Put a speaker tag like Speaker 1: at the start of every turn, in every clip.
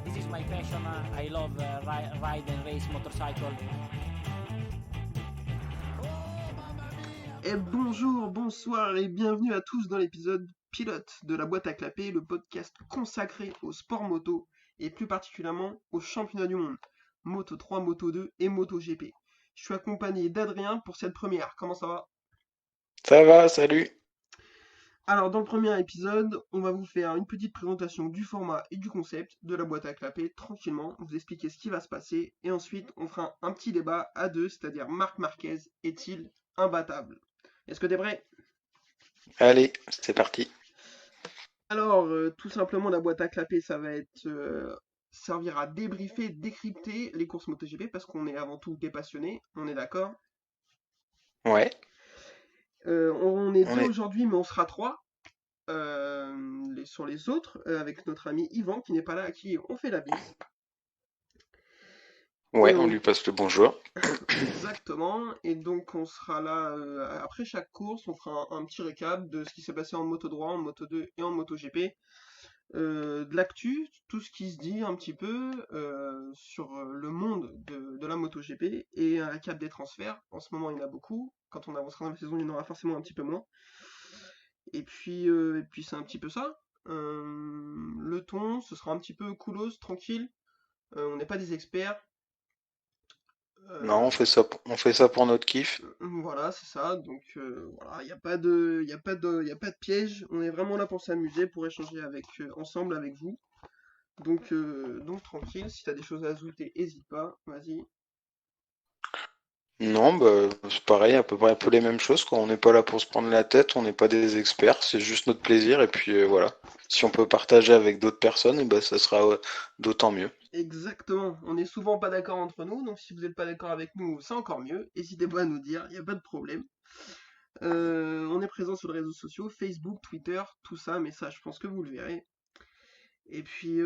Speaker 1: this is my passion. I love ride and race motorcycle.
Speaker 2: Et bonjour, bonsoir et bienvenue à tous dans l'épisode pilote de la boîte à clapper, le podcast consacré au sport moto et plus particulièrement au championnat du monde, Moto 3, Moto 2 et Moto GP. Je suis accompagné d'Adrien pour cette première. Comment ça va?
Speaker 3: Ça va, salut.
Speaker 2: Alors dans le premier épisode, on va vous faire une petite présentation du format et du concept de la boîte à clapper tranquillement, vous expliquer ce qui va se passer et ensuite on fera un petit débat à deux, c'est-à-dire Marc Marquez est-il imbattable? Est-ce que t'es prêt?
Speaker 3: Allez, c'est parti.
Speaker 2: Alors, tout simplement, la boîte à clapper, ça va être servir à débriefer, décrypter les courses MotoGP parce qu'on est avant tout des passionnés, on est d'accord.
Speaker 3: Ouais,
Speaker 2: On est
Speaker 3: on
Speaker 2: deux
Speaker 3: est.
Speaker 2: aujourd'hui, mais on sera trois sur les autres, avec notre ami Yvan qui n'est pas là, à qui on fait la bise. Et
Speaker 3: Ouais, on lui passe le bonjour.
Speaker 2: exactement. Et donc, on sera là après chaque course, on fera un petit récap de ce qui s'est passé en Moto 3, en Moto 2 et en Moto GP. De l'actu, tout ce qui se dit un petit peu sur le monde de la MotoGP et un récap des transferts. En ce moment, il y en a beaucoup. Quand on avancera dans la saison, il y en aura forcément un petit peu moins. Et puis c'est un petit peu ça. Le ton, ce sera un petit peu coolos, tranquille. On n'est pas des experts.
Speaker 3: Non,
Speaker 2: Euh,
Speaker 3: on fait ça pour notre kiff.
Speaker 2: voilà, c'est ça. Donc voilà, il n'y a pas de, y a pas de piège. On est vraiment là pour s'amuser, pour échanger avec ensemble avec vous. Donc tranquille, si t'as des choses à ajouter, hésite pas, vas-y.
Speaker 3: Non, bah, c'est pareil, à peu près un peu les mêmes choses, quoi. On n'est pas là pour se prendre la tête, on n'est pas des experts, c'est juste notre plaisir, et puis voilà. Si on peut partager avec d'autres personnes, eh ben, ça sera d'autant mieux.
Speaker 2: Exactement, on est souvent pas d'accord entre nous, donc si vous n'êtes pas d'accord avec nous, c'est encore mieux. N'hésitez pas à nous dire, il n'y a pas de problème. On est présent sur les réseaux sociaux, Facebook, Twitter, tout ça, mais ça, je pense que vous le verrez. Et puis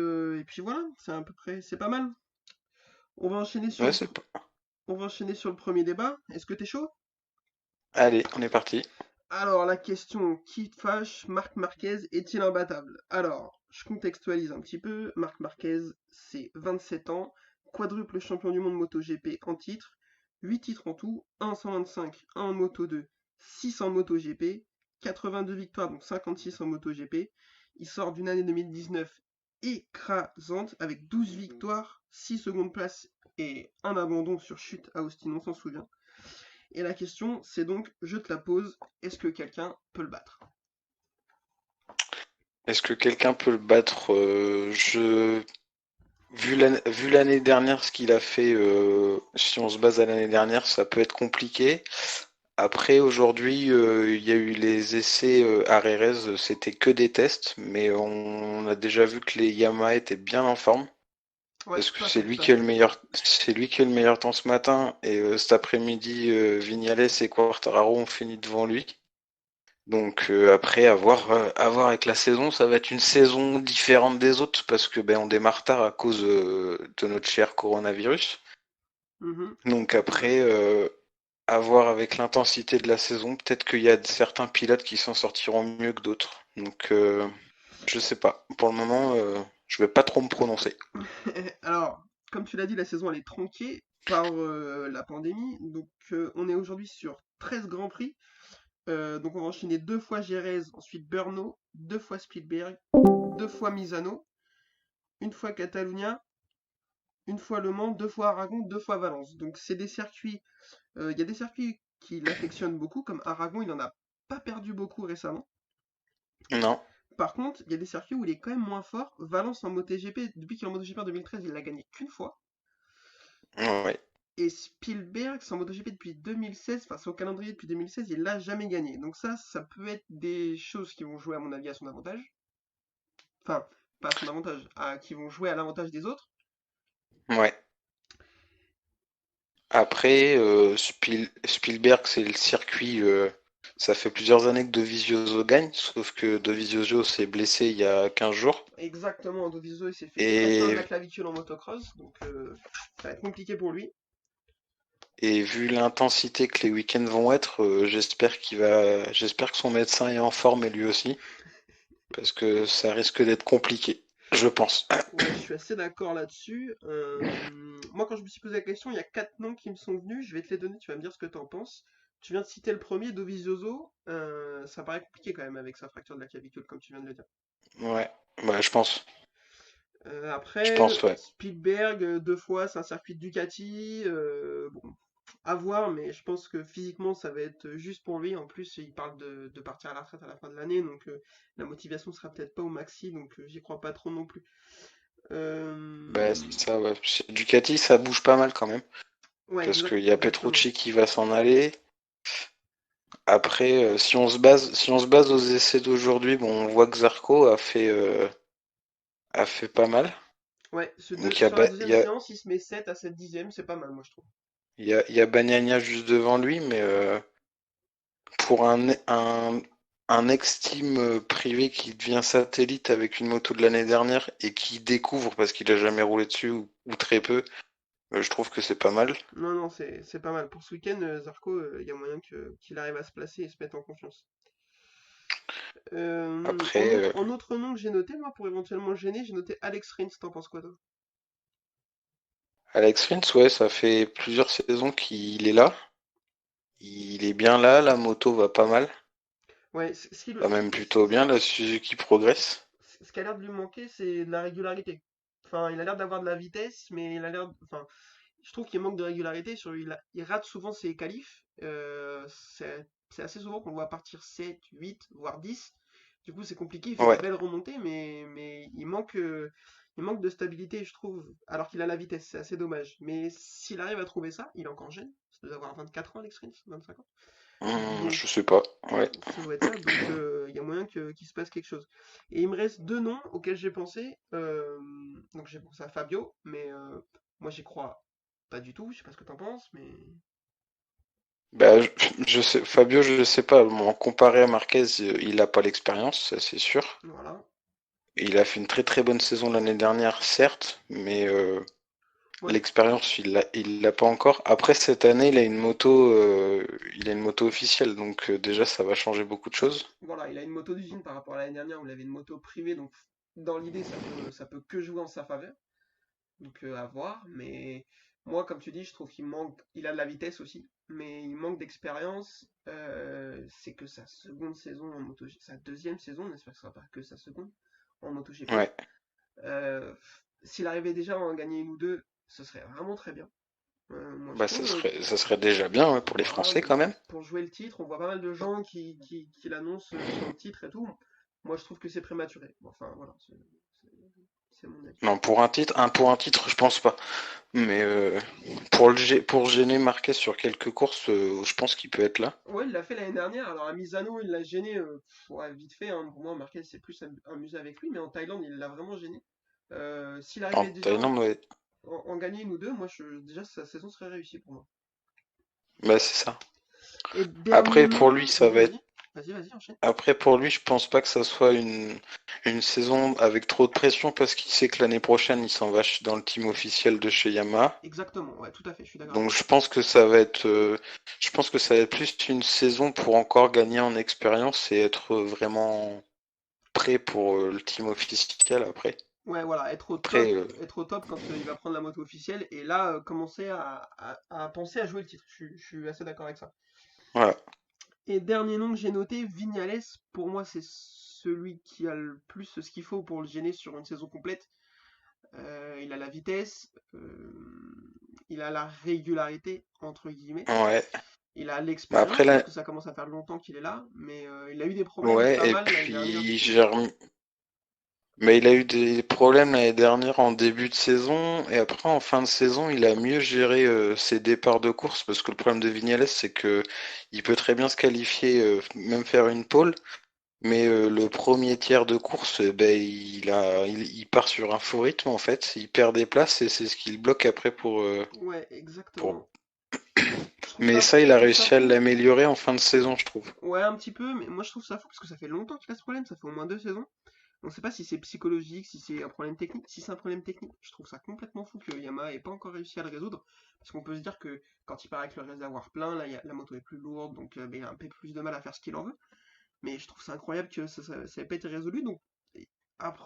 Speaker 2: voilà, c'est à peu près, c'est pas mal. On va enchaîner sur
Speaker 3: Ouais,
Speaker 2: le,
Speaker 3: c'est
Speaker 2: pr-
Speaker 3: pas.
Speaker 2: on va enchaîner sur le premier débat. Est-ce que t'es chaud?
Speaker 3: Allez, on est parti.
Speaker 2: Alors, la question qui fâche, Marc Marquez est-il imbattable? Alors, je contextualise un petit peu. Marc Marquez, c'est 27 ans, quadruple champion du monde MotoGP en titre, 8 titres en tout, 1 en 125, 1 en Moto 2, 6 en MotoGP, 82 victoires, donc 56 en MotoGP. Il sort d'une année 2019 écrasante avec 12 victoires, 6 secondes places et un abandon sur chute à Austin, on s'en souvient. Et la question, c'est donc, je te la pose, est-ce que quelqu'un peut le battre?
Speaker 3: Est-ce que quelqu'un peut le battre? Vu l'année dernière, ce qu'il a fait, si on se base à l'année dernière, ça peut être compliqué. Après, aujourd'hui, il y a eu les essais à Rérez, c'était que des tests, mais on a déjà vu que les Yamaha étaient bien en forme,
Speaker 2: Ouais,
Speaker 3: parce que
Speaker 2: tout à
Speaker 3: c'est
Speaker 2: fait,
Speaker 3: lui
Speaker 2: tout à
Speaker 3: qui a
Speaker 2: fait.
Speaker 3: le meilleur, c'est lui qui a le meilleur temps ce matin, et cet après-midi, Vignales et Quartararo ont fini devant lui. Donc après, à voir avec la saison, ça va être une saison différente des autres, parce que ben on démarre tard à cause de notre cher coronavirus.
Speaker 2: Mhm,
Speaker 3: Donc
Speaker 2: tout à fait vrai.
Speaker 3: après, à voir avec l'intensité de la saison, peut-être qu'il y a certains pilotes qui s'en sortiront mieux que d'autres. Donc, je sais pas. Pour le moment, je vais pas trop me prononcer.
Speaker 2: Alors, comme tu l'as dit, la saison elle est tronquée par la pandémie. Donc on est aujourd'hui sur 13 Grands Prix. Donc on va enchaîner deux fois Jerez, ensuite Brno, deux fois Spielberg, deux fois Misano, une fois Catalunya, une fois Le Mans, deux fois Aragon, deux fois Valence. Donc c'est des circuits, il y a des circuits qui l'affectionnent beaucoup, comme Aragon, il en a pas perdu beaucoup récemment.
Speaker 3: Non.
Speaker 2: Par contre, il y a des circuits où il est quand même moins fort. Valence en MotoGP, depuis qu'il est en MotoGP en 2013, il l'a gagné qu'une fois.
Speaker 3: Ouais.
Speaker 2: Et Spielberg, c'est en MotoGP depuis 2016, enfin c'est au calendrier depuis 2016, il l'a jamais gagné. Donc ça peut être des choses qui vont jouer à mon avis à son avantage. Enfin, pas à son avantage, qui vont jouer à l'avantage des autres.
Speaker 3: Ouais. Après, Spielberg, c'est le circuit. Ça fait plusieurs années que Dovizioso gagne, sauf que Dovizioso s'est blessé il y a 15 jours.
Speaker 2: Exactement, Dovizioso il s'est fait éclater la
Speaker 3: Et,
Speaker 2: clavicule en motocross, donc ça va être compliqué pour lui.
Speaker 3: et vu l'intensité que les week-ends vont être, j'espère que son médecin est en forme et lui aussi, parce que ça risque d'être compliqué. je pense.
Speaker 2: Ouais, je suis assez d'accord là-dessus. Moi, quand je me suis posé la question, il y a quatre noms qui me sont venus. Je vais te les donner, tu vas me dire ce que tu en penses. Tu viens de citer le premier, Dovizioso. Ça paraît compliqué quand même avec sa fracture de la clavicule, comme tu viens de le dire.
Speaker 3: Ouais, bah, je pense. Je
Speaker 2: Après,
Speaker 3: pense, ouais.
Speaker 2: Spielberg, deux fois, c'est un circuit de Ducati. Bon, à voir, mais je pense que physiquement, ça va être juste pour lui. En plus, il parle de partir à la retraite à la fin de l'année, donc la motivation sera peut-être pas au maxi, donc j'y crois pas trop non plus.
Speaker 3: Bah,
Speaker 2: Euh,
Speaker 3: c'est ça, ouais. Chez Ducati, ça bouge pas mal quand même.
Speaker 2: Ouais,
Speaker 3: Parce qu'il y a
Speaker 2: exactement.
Speaker 3: Petrucci qui va s'en aller. Après, si on se base aux essais d'aujourd'hui, bon, on voit que Zarco a fait pas mal.
Speaker 2: Ouais,
Speaker 3: Donc
Speaker 2: sur la deuxième séance, il se met 7 à 7 dixièmes, c'est pas mal, moi je trouve.
Speaker 3: il y a Bagnaia juste devant lui, mais pour un ex-team privé qui devient satellite avec une moto de l'année dernière et qui découvre parce qu'il a jamais roulé dessus ou très peu, je trouve que c'est pas mal.
Speaker 2: Non, non, c'est pas mal. Pour ce week-end, Zarco, il y a moyen qu'il arrive à se placer et se mettre en confiance.
Speaker 3: Après,
Speaker 2: En autre nom que j'ai noté, moi, pour éventuellement le gêner, j'ai noté Alex Rins, t'en penses quoi, toi?
Speaker 3: Alex Rins, ouais, ça fait plusieurs saisons qu'il est là. Il est bien là, la moto va pas mal.
Speaker 2: Ouais,
Speaker 3: Va même plutôt bien, la Suzuki progresse.
Speaker 2: ce qui a l'air de lui manquer, c'est de la régularité. Enfin, il a l'air d'avoir de la vitesse, mais il a l'air. Enfin, je trouve qu'il manque de régularité. Il rate souvent ses qualifs. C'est assez souvent qu'on le voit partir 7, 8, voire 10. Du coup, c'est compliqué. Il fait des
Speaker 3: Ouais.
Speaker 2: belles remontées, mais il manque de stabilité, je trouve. Alors qu'il a la vitesse, c'est assez dommage. Mais s'il arrive à trouver ça, il est encore jeune. Ça doit avoir 24 ans, Alex Rins, 25 ans. Donc,
Speaker 3: Je sais pas. Ouais.
Speaker 2: ça doit être ça, donc il y a moyen qu'il se passe quelque chose. Et il me reste deux noms auxquels j'ai pensé. Donc j'ai pensé à Fabio, mais moi j'y crois pas du tout. Je sais pas ce que t'en penses, mais
Speaker 3: Bah, je sais, Fabio, je sais pas. Bon, comparé à Marquez, il a pas l'expérience, ça c'est sûr.
Speaker 2: voilà.
Speaker 3: Il a fait une très très bonne saison l'année dernière, certes, mais
Speaker 2: Ouais,
Speaker 3: l'expérience, il l'a pas encore. Après cette année, il a une moto officielle, donc déjà ça va changer beaucoup de choses.
Speaker 2: voilà, il a une moto d'usine par rapport à l'année dernière où il avait une moto privée, donc dans l'idée ça peut que jouer en sa faveur. Donc à voir, mais moi comme tu dis, je trouve il a de la vitesse aussi, mais il manque d'expérience. C'est que sa seconde saison en moto, sa deuxième saison, on espère que ce sera pas que sa seconde en MotoGP.
Speaker 3: Ouais.
Speaker 2: Euh, S'il arrivait déjà à en gagner une ou deux, ce serait vraiment très bien. Moi je
Speaker 3: Bah
Speaker 2: trouve,
Speaker 3: ça serait déjà bien, ouais, pour les
Speaker 2: voilà,
Speaker 3: Français quand même.
Speaker 2: pour jouer le titre, on voit pas mal de gens qui l'annoncent sur le titre et tout. Moi je trouve que c'est prématuré. Bon, enfin voilà, c'est mon avis.
Speaker 3: Non, pour un titre, je pense pas. Mais pour gêner Marquez sur quelques courses, je pense qu'il peut être là.
Speaker 2: Ouais, il l'a fait l'année dernière. Alors à Misano, il l'a gêné ouais, vite fait, hein. Pour moi, Marquez s'est plus amusé avec lui, mais en Thaïlande, il l'a vraiment gêné. S'il
Speaker 3: En
Speaker 2: arrivait déjà à
Speaker 3: Thaïlande, ouais.
Speaker 2: en gagner une ou deux, déjà sa saison serait réussie pour moi.
Speaker 3: Bah c'est ça.
Speaker 2: Et dernier
Speaker 3: Après pour
Speaker 2: nom,
Speaker 3: lui, ça
Speaker 2: vas-y,
Speaker 3: va être.
Speaker 2: vas-y, vas-y, enchaîne.
Speaker 3: Après pour lui, je pense pas que ça soit une saison avec trop de pression parce qu'il sait que l'année prochaine, il s'en va dans le team officiel de chez Yamaha.
Speaker 2: Exactement, ouais, tout à fait, je suis d'accord avec
Speaker 3: Donc
Speaker 2: toi.
Speaker 3: je pense que ça va être plus une saison pour encore gagner en expérience et être vraiment prêt pour le team officiel après.
Speaker 2: Ouais, voilà,
Speaker 3: Après,
Speaker 2: être au top quand il va prendre la moto officielle, et là, commencer à penser à jouer le titre. Je suis assez d'accord avec ça.
Speaker 3: voilà.
Speaker 2: Et dernier nom que j'ai noté, Vignales, pour moi, c'est celui qui a le plus ce qu'il faut pour le gêner sur une saison complète. Il a la vitesse, il a la régularité, entre guillemets.
Speaker 3: Ouais.
Speaker 2: Il a
Speaker 3: Mais après
Speaker 2: l'expérience, parce
Speaker 3: là,
Speaker 2: que ça commence à faire longtemps qu'il est là, mais il a eu des problèmes pas
Speaker 3: ouais. Et
Speaker 2: mal l'année dernière, du
Speaker 3: puis
Speaker 2: coup.
Speaker 3: mais il a eu des problèmes l'année dernière en début de saison et après en fin de saison, il a mieux géré ses départs de course parce que le problème de Vignales, c'est que il peut très bien se qualifier, même faire une pole. Mais le premier tiers de course, ben, il part sur un faux rythme en fait, il perd des places et c'est ce qui le bloque après
Speaker 2: Ouais,
Speaker 3: pour...
Speaker 2: exactement.
Speaker 3: Mais ça, il
Speaker 2: Je
Speaker 3: a
Speaker 2: trouve ça
Speaker 3: réussi à
Speaker 2: fou.
Speaker 3: l'améliorer en fin de saison, je trouve.
Speaker 2: Ouais, un petit peu, mais moi je trouve ça fou parce que ça fait longtemps qu'il a ce problème, ça fait au moins deux saisons. On sait pas si c'est psychologique, si c'est un problème technique. Si c'est un problème technique, je trouve ça complètement fou que Yamaha ait pas encore réussi à le résoudre. Parce qu'on peut se dire que quand il part avec le réservoir plein, là, la moto est plus lourde, donc ben, il a un peu plus de mal à faire ce qu'il en veut. Mais je trouve ça incroyable que ça n'ait pas été résolu. Donc, après,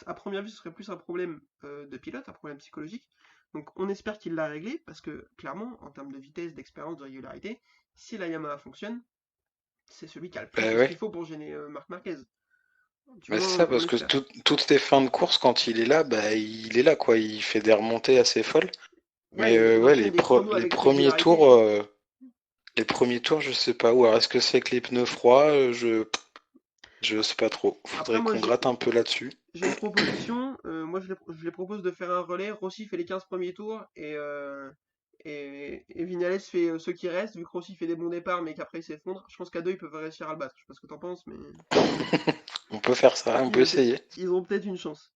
Speaker 2: À première vue, ce serait plus un problème de pilote, un problème psychologique. Donc on espère qu'il l'a réglé, parce que clairement, en termes de vitesse, d'expérience, de régularité, si la Yamaha fonctionne, c'est celui qui a le plus
Speaker 3: Bah
Speaker 2: de ce qu'il
Speaker 3: ouais.
Speaker 2: faut pour gêner Marc Marquez. Du
Speaker 3: Bah c'est
Speaker 2: moins,
Speaker 3: ça,
Speaker 2: on
Speaker 3: parce que
Speaker 2: l'espère.
Speaker 3: toutes les fins de course, quand il est là, bah il est là, quoi. Il fait des remontées assez folles. Mais
Speaker 2: Ouais, il
Speaker 3: ouais,
Speaker 2: enchaîne des chronos
Speaker 3: les
Speaker 2: avec
Speaker 3: premiers
Speaker 2: régularité.
Speaker 3: tours, je sais pas. Ou alors est-ce que c'est avec les pneus froids? Je sais pas trop.
Speaker 2: Après,
Speaker 3: Faudrait
Speaker 2: moi,
Speaker 3: qu'on gratte un peu là-dessus.
Speaker 2: j'ai une proposition. Moi, je les propose de faire un relais. Rossi fait les 15 premiers tours et Vignales fait ceux qui restent. Vu que Rossi fait des bons départs, mais qu'après il s'effondre. Je pense qu'à deux, ils peuvent réussir à le battre. Je sais pas ce que t'en penses, mais
Speaker 3: On peut faire ça, on
Speaker 2: il y
Speaker 3: peut
Speaker 2: a peut-être-
Speaker 3: essayer.
Speaker 2: ils ont peut-être une chance.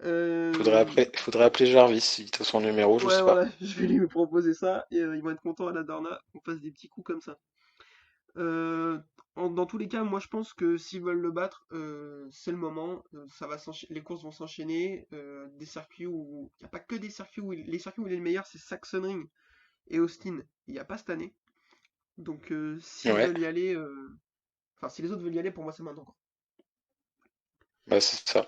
Speaker 2: Euh,
Speaker 3: Faudrait appeler Jarvis, si t'as son numéro, je
Speaker 2: Ouais,
Speaker 3: sais pas.
Speaker 2: voilà, je vais lui proposer ça et ils vont être contents à la Dorna qu'on fasse des petits coups comme ça. Euh, Dans tous les cas, moi je pense que s'ils veulent le battre, c'est le moment. Les courses vont s'enchaîner. Des circuits où il n'y a pas que des circuits où les circuits où il est le meilleur, c'est Sachsenring et Austin. Il n'y a pas cette année. Donc s'ils
Speaker 3: Ouais,
Speaker 2: veulent y aller, enfin si les autres veulent y aller, pour moi c'est maintenant, quoi.
Speaker 3: bah c'est ça.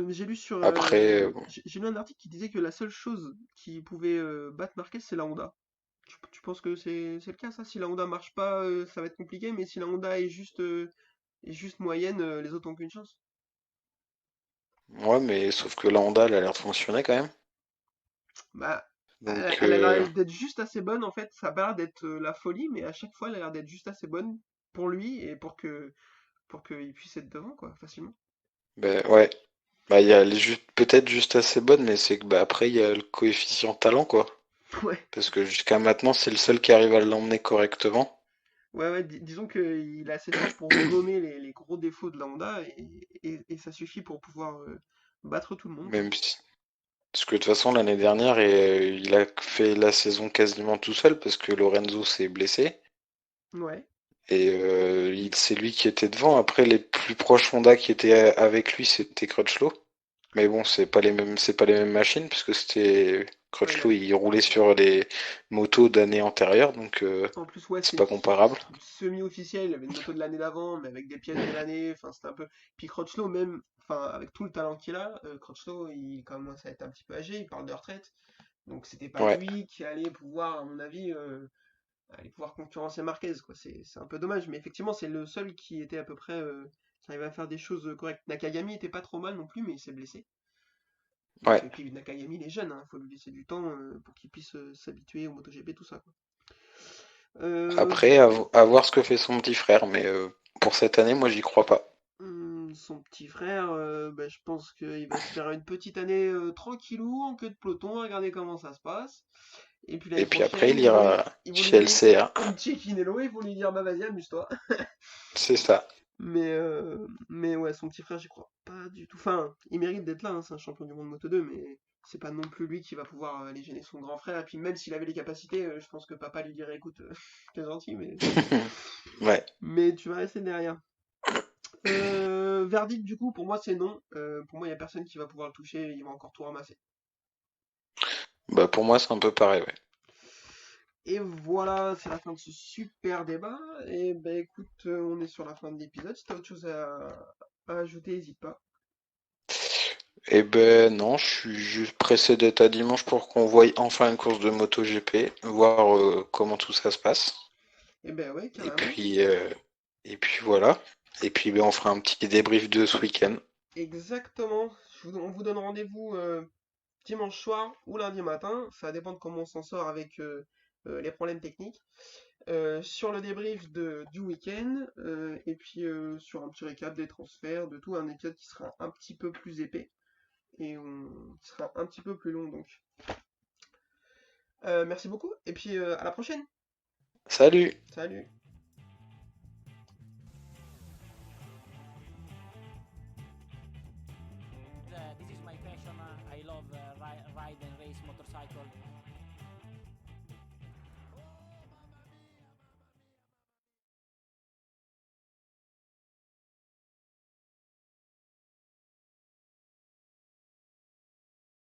Speaker 2: J'ai lu sur,
Speaker 3: Après,
Speaker 2: j'ai lu un article qui disait que la seule chose qui pouvait battre Marquez, c'est la Honda. Tu penses que c'est le cas, ça? Si la Honda marche pas, ça va être compliqué, mais si la Honda est juste moyenne, les autres ont qu'une chance.
Speaker 3: ouais, mais sauf que la Honda, elle a l'air de fonctionner quand même.
Speaker 2: Bah,
Speaker 3: Donc,
Speaker 2: elle a l'air d'être juste assez bonne, en fait. Ça a pas l'air d'être la folie, mais à chaque fois, elle a l'air d'être juste assez bonne pour lui et pour qu'il puisse être devant, quoi, facilement.
Speaker 3: ben ouais. Bah, elle est juste, peut-être juste assez bonne, mais c'est que bah, après, il y a le coefficient talent, quoi.
Speaker 2: Ouais,
Speaker 3: Parce que jusqu'à maintenant, c'est le seul qui arrive à l'emmener correctement.
Speaker 2: ouais, disons qu'il est assez fort pour gommer les gros défauts de la Honda et ça suffit pour pouvoir battre tout le monde, quoi.
Speaker 3: Même si... Parce que de toute façon, l'année dernière, il a fait la saison quasiment tout seul parce que Lorenzo s'est blessé.
Speaker 2: Ouais,
Speaker 3: Et c'est lui qui était devant. Après, les plus proches Honda qui étaient avec lui, c'était Crutchlow. Mais bon, c'est pas les mêmes machines puisque c'était
Speaker 2: ouais,
Speaker 3: Crutchlow, il roulait sur les motos d'années antérieures, donc
Speaker 2: en plus, ouais,
Speaker 3: c'est pas
Speaker 2: c'est
Speaker 3: comparable.
Speaker 2: semi-officiel. Il avait une moto de l'année d'avant, mais avec des pièces de l'année. Enfin, c'était un peu. Puis Crutchlow, même, enfin, avec tout le talent qu'il a, Crutchlow, il commence à être un petit peu âgé. Il parle de retraite. Donc, c'était pas
Speaker 3: Ouais,
Speaker 2: lui qui allait pouvoir, à mon avis, aller pouvoir concurrencer Marquez, quoi. C'est un peu dommage. Mais effectivement, c'est le seul qui était à peu près. Qui arrivait à faire des choses correctes. Nakagami était pas trop mal non plus, mais il s'est blessé. Donc,
Speaker 3: ouais.
Speaker 2: et puis Nakagami, il est jeune, hein, faut lui laisser du temps pour qu'il puisse s'habituer au MotoGP, tout ça, quoi. Euh,
Speaker 3: Après, à voir ce que fait son petit frère, mais pour cette année, moi, j'y crois pas.
Speaker 2: Son petit frère, bah, je pense qu'il va se faire une petite année tranquillou en queue de peloton, à regarder comment ça se passe. Et puis l'année
Speaker 3: Et puis après, il
Speaker 2: prochaine,
Speaker 3: ira
Speaker 2: ils vont lui
Speaker 3: chez
Speaker 2: donner
Speaker 3: LCA.
Speaker 2: une Cecchinello et ils vont lui dire bah vas-y, amuse-toi.
Speaker 3: C'est ça.
Speaker 2: Mais ouais, son petit frère, j'y crois pas du tout. Enfin, il mérite d'être là, hein, c'est un champion du monde Moto 2, mais c'est pas non plus lui qui va pouvoir aller gêner son grand frère. Et puis même s'il avait les capacités, je pense que papa lui dirait écoute, t'es gentil,
Speaker 3: Ouais.
Speaker 2: mais tu vas rester derrière. Verdict, du coup, pour moi, c'est non. Pour moi, il n'y a personne qui va pouvoir le toucher, il va encore tout ramasser.
Speaker 3: Bah pour moi, c'est un peu pareil, ouais.
Speaker 2: Et voilà, c'est la fin de ce super débat. Et ben écoute, on est sur la fin de l'épisode. Si t'as autre chose à ajouter, n'hésite pas.
Speaker 3: Eh ben non, je suis juste pressé d'être à dimanche pour qu'on voie enfin une course de MotoGP, voir comment tout ça se passe.
Speaker 2: Et ben ouais,
Speaker 3: Et
Speaker 2: carrément.
Speaker 3: puis, euh, et puis voilà. Et puis ben, on fera un petit débrief de ce week-end.
Speaker 2: Exactement. On vous donne rendez-vous dimanche soir ou lundi matin. Ça dépend de comment on s'en sort avec les problèmes techniques. Sur le débrief du week-end. Et puis sur un petit récap des transferts, de tout. Un épisode qui sera un petit peu plus épais. Qui sera un petit peu plus long donc. Merci beaucoup. Et puis à la prochaine.
Speaker 3: Salut!
Speaker 2: Salut.